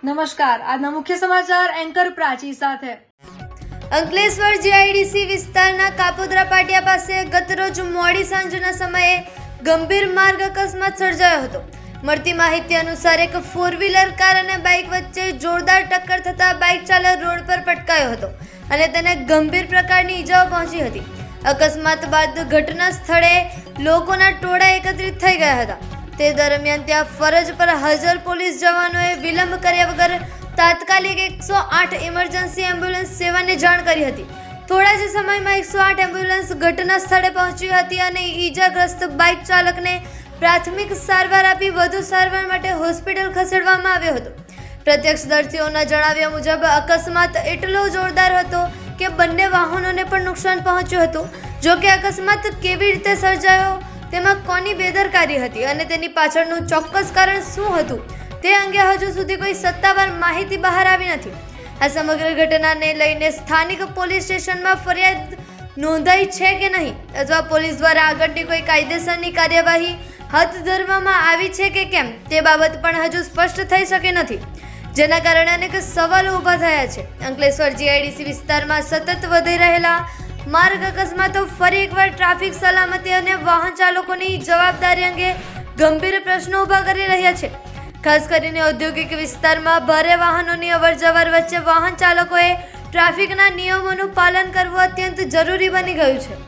નમસ્કાર, આજના મુખ્ય સમાચાર એન્કર પ્રાચી સાથે। અંકલેશ્વર જીઆઈડીસી વિસ્તારના કાપોદ્રા પાટિયા પાસે ગતરોજ મોડી સાંજના સમયે ગંભીર માર્ગ અકસ્માત સર્જાયો હતો। મળતી માહિતી અનુસાર એક 4-વ્હીલર કાર અને બાઇક વચ્ચે જોરદાર ટક્કર થતા બાઇક ચાલક રોડ પર પટકાયો હતો અને તેને ગંભીર પ્રકારની ઈજાઓ પહોંચી હતી। અકસ્માત બાદ ઘટના સ્થળે લોકોના ટોળા એકત્રિત થઈ ગયા હતા। તે દરમિયાન ત્યાં ફરજ પર હાજર પોલીસ જવાનોએ વિલંબ કર્યા વગર તાત્કાલિક 108 ઇમરજન્સી એમ્બ્યુલન્સ સેવાને જાણ કરી હતી। થોડા જ સમયમાં 108 એમ્બ્યુલન્સ ઘટના સ્થળે પહોંચી હતી અને ઈજાગ્રસ્ત બાઇક ચાલકને પ્રાથમિક સારવાર આપી વધુ સારવાર માટે હોસ્પિટલ ખસેડવામાં આવ્યો હતો। પ્રત્યક્ષદર્શીઓના જણાવ્યા મુજબ અકસ્માત એટલો જોરદાર હતો કે બંને વાહનોને પણ નુકસાન પહોંચ્યું હતું। જો કે અકસ્માત કેવી રીતે સર્જાયો, તેમાં કોની બેદરકારી હતી અને તેની પાછળનું ચોક્કસ કારણ શું હતું તે અંગે હજુ સુધી કોઈ સત્તાવાર માહિતી બહાર આવી નથી। આ સમગ્ર ઘટનાને લઈને સ્થાનિક પોલીસ સ્ટેશનમાં ફરિયાદ નોંધાઈ છે કે નહીં અથવા પોલીસ દ્વારા આગળની કોઈ કાયદેસરની કાર્યવાહી હાથ ધરવામાં આવી છે કે કેમ તે બાબત પણ હજુ સ્પષ્ટ થઈ શકી નથી, જેના કારણે અનેક સવાલો ઊભા થયા છે। અંકલેશ્વર જીઆઈડીસી વિસ્તારમાં સતત વધી રહેલા માર્ગ અકસ્માતો ફરી એકવાર ટ્રાફિક સલામતી અને વાહન ચાલકોની જવાબદારી અંગે ગંભીર પ્રશ્નો ઊભા કરી રહ્યા છે। ખાસ કરીને ઔદ્યોગિક વિસ્તારમાં ભારે વાહનોની અવરજવર વચ્ચે વાહન ચાલકોએ ટ્રાફિકના નિયમોનું પાલન કરવું અત્યંત જરૂરી બની ગયું છે।